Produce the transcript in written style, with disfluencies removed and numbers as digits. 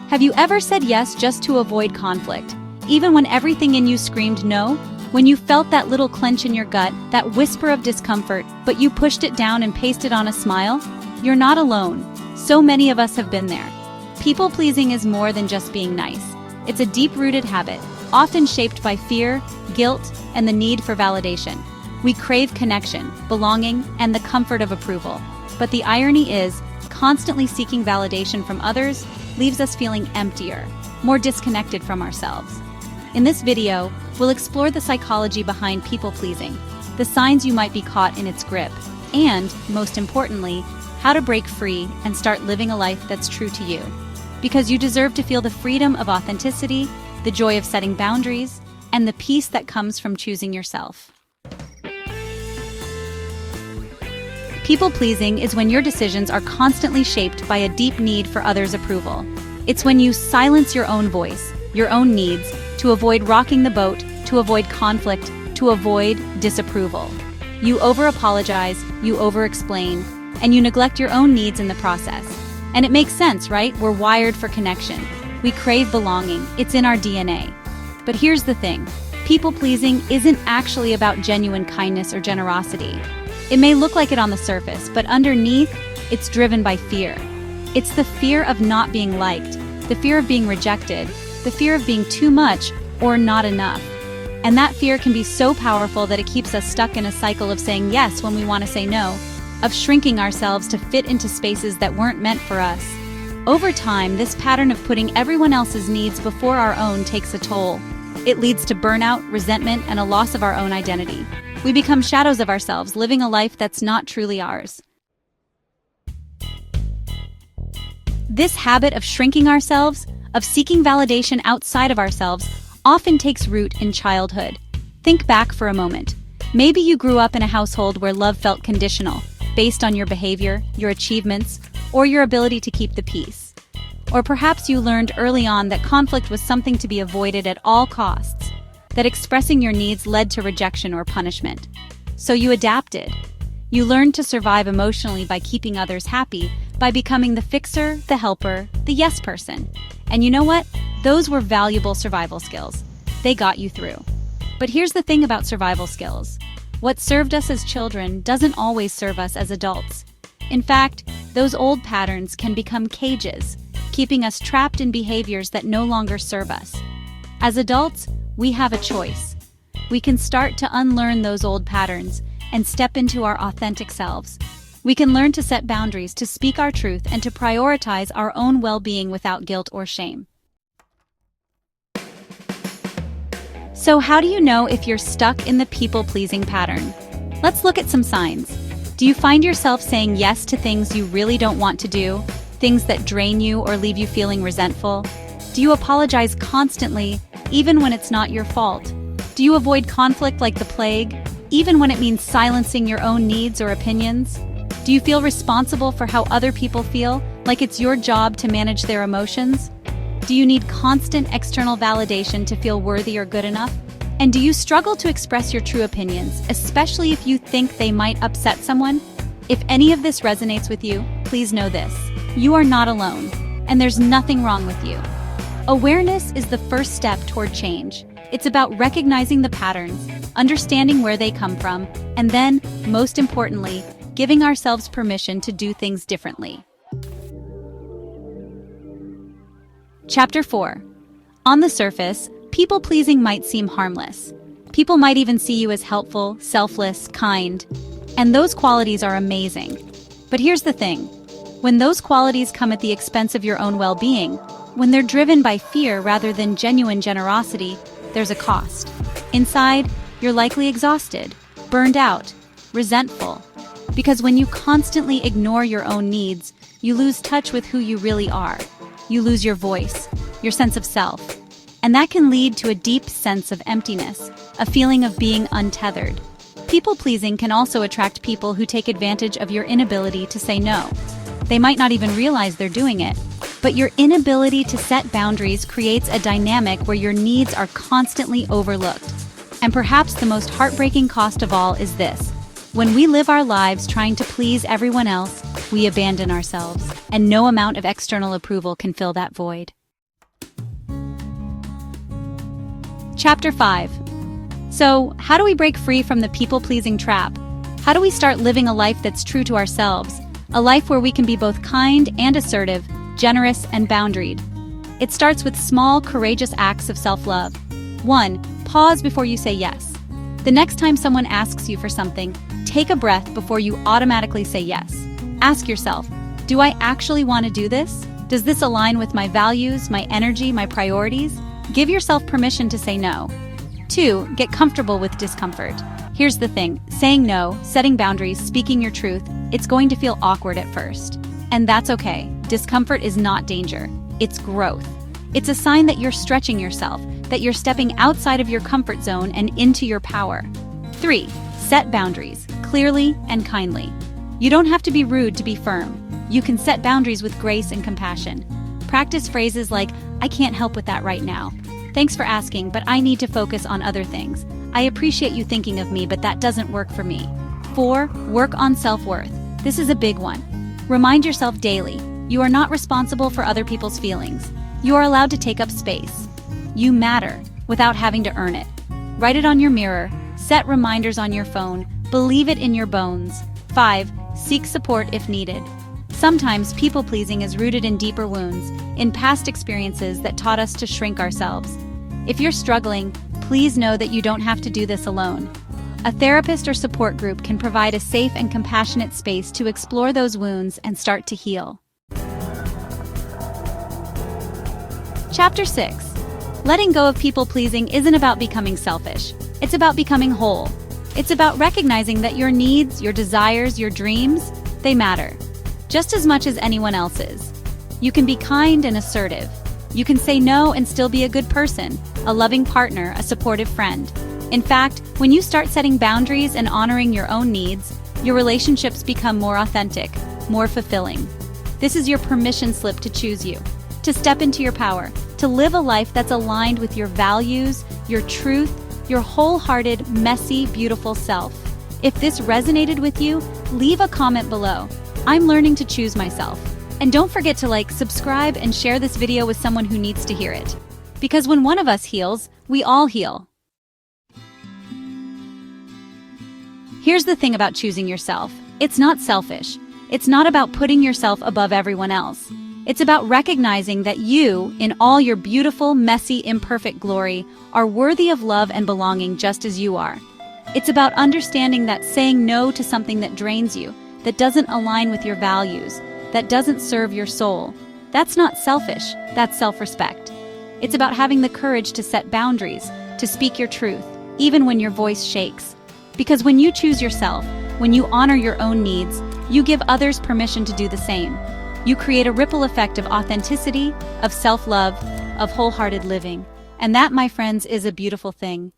Have you ever said yes just to avoid conflict, even when everything in you screamed no? When you felt that little clench in your gut, that whisper of discomfort, but you pushed it down and pasted on a smile? You're not alone. So many of us have been there. People-pleasing is more than just being nice. It's a deep-rooted habit, often shaped by fear, guilt, and the need for validation. We crave connection, belonging, and the comfort of approval. But the irony is, constantly seeking validation from others leaves us feeling emptier, more disconnected from ourselves. In this video, we'll explore the psychology behind people-pleasing, the signs you might be caught in its grip, and, most importantly, how to break free and start living a life that's true to you. Because you deserve to feel the freedom of authenticity, the joy of setting boundaries, and the peace that comes from choosing yourself. People-pleasing is when your decisions are constantly shaped by a deep need for others' approval. It's when you silence your own voice, your own needs, to avoid rocking the boat, to avoid conflict, to avoid disapproval. You over-apologize, you over-explain, and you neglect your own needs in the process. And it makes sense, right? We're wired for connection. We crave belonging. It's in our DNA. But here's the thing. People-pleasing isn't actually about genuine kindness or generosity. It may look like it on the surface, but underneath, it's driven by fear. It's the fear of not being liked, the fear of being rejected, the fear of being too much or not enough. And that fear can be so powerful that it keeps us stuck in a cycle of saying yes when we want to say no, of shrinking ourselves to fit into spaces that weren't meant for us. Over time, this pattern of putting everyone else's needs before our own takes a toll. It leads to burnout, resentment, and a loss of our own identity. We become shadows of ourselves, living a life that's not truly ours. This habit of shrinking ourselves, of seeking validation outside of ourselves, often takes root in childhood. Think back for a moment. Maybe you grew up in a household where love felt conditional, based on your behavior, your achievements, or your ability to keep the peace. Or perhaps you learned early on that conflict was something to be avoided at all costs, that expressing your needs led to rejection or punishment. So you adapted. You learned to survive emotionally by keeping others happy, by becoming the fixer, the helper, the yes person. And you know what? Those were valuable survival skills. They got you through. But here's the thing about survival skills. What served us as children doesn't always serve us as adults. In fact, those old patterns can become cages, keeping us trapped in behaviors that no longer serve us. As adults, we have a choice. We can start to unlearn those old patterns and step into our authentic selves. We can learn to set boundaries, to speak our truth, and to prioritize our own well-being without guilt or shame. So how do you know if you're stuck in the people-pleasing pattern? Let's look at some signs. Do you find yourself saying yes to things you really don't want to do? Things that drain you or leave you feeling resentful? Do you apologize constantly, even when it's not your fault? Do you avoid conflict like the plague, even when it means silencing your own needs or opinions? Do you feel responsible for how other people feel, like it's your job to manage their emotions? Do you need constant external validation to feel worthy or good enough? And do you struggle to express your true opinions, especially if you think they might upset someone? If any of this resonates with you, please know this. You are not alone, and there's nothing wrong with you. Awareness is the first step toward change. It's about recognizing the patterns, understanding where they come from, and then, most importantly, giving ourselves permission to do things differently. Chapter 4. On the surface, people-pleasing might seem harmless. People might even see you as helpful, selfless, kind. And those qualities are amazing. But here's the thing. When those qualities come at the expense of your own well-being, when they're driven by fear rather than genuine generosity, there's a cost. Inside, you're likely exhausted, burned out, resentful. Because when you constantly ignore your own needs, you lose touch with who you really are. You lose your voice, your sense of self. And that can lead to a deep sense of emptiness, a feeling of being untethered. People-pleasing can also attract people who take advantage of your inability to say no. They might not even realize they're doing it, but your inability to set boundaries creates a dynamic where your needs are constantly overlooked. And perhaps the most heartbreaking cost of all is this. When we live our lives trying to please everyone else, we abandon ourselves, and no amount of external approval can fill that void. Chapter 5. So, how do we break free from the people-pleasing trap? How do we start living a life that's true to ourselves? A life where we can be both kind and assertive, generous and boundaried. It starts with small, courageous acts of self-love. 1. Pause before you say yes. The next time someone asks you for something, take a breath before you automatically say yes. Ask yourself, do I actually want to do this? Does this align with my values, my energy, my priorities? Give yourself permission to say no. 2. Get comfortable with discomfort. Here's the thing, saying no, setting boundaries, speaking your truth, it's going to feel awkward at first. And that's okay. Discomfort is not danger. It's growth. It's a sign that you're stretching yourself, that you're stepping outside of your comfort zone and into your power. 3. Set boundaries, clearly and kindly. You don't have to be rude to be firm. You can set boundaries with grace and compassion. Practice phrases like, I can't help with that right now. Thanks for asking, but I need to focus on other things. I appreciate you thinking of me, but that doesn't work for me. 4. Work on self-worth. This is a big one. Remind yourself daily, you are not responsible for other people's feelings. You are allowed to take up space. You matter, without having to earn it. Write it on your mirror, set reminders on your phone, believe it in your bones. 5. Seek support if needed. Sometimes people-pleasing is rooted in deeper wounds, in past experiences that taught us to shrink ourselves. If you're struggling, please know that you don't have to do this alone. A therapist or support group can provide a safe and compassionate space to explore those wounds and start to heal. Chapter 6. Letting go of people-pleasing isn't about becoming selfish. It's about becoming whole. It's about recognizing that your needs, your desires, your dreams, they matter, just as much as anyone else's. You can be kind and assertive. You can say no and still be a good person, a loving partner, a supportive friend. In fact, when you start setting boundaries and honoring your own needs, your relationships become more authentic, more fulfilling. This is your permission slip to choose you, to step into your power, to live a life that's aligned with your values, your truth, your wholehearted, messy, beautiful self. If this resonated with you, leave a comment below. I'm learning to choose myself. And don't forget to like, subscribe, and share this video with someone who needs to hear it. Because when one of us heals, we all heal. Here's the thing about choosing yourself. It's not selfish. It's not about putting yourself above everyone else. It's about recognizing that you, in all your beautiful, messy, imperfect glory, are worthy of love and belonging just as you are. It's about understanding that saying no to something that drains you, that doesn't align with your values, that doesn't serve your soul, that's not selfish, that's self-respect. It's about having the courage to set boundaries, to speak your truth, even when your voice shakes. Because when you choose yourself, when you honor your own needs, you give others permission to do the same. You create a ripple effect of authenticity, of self-love, of wholehearted living. And that, my friends, is a beautiful thing.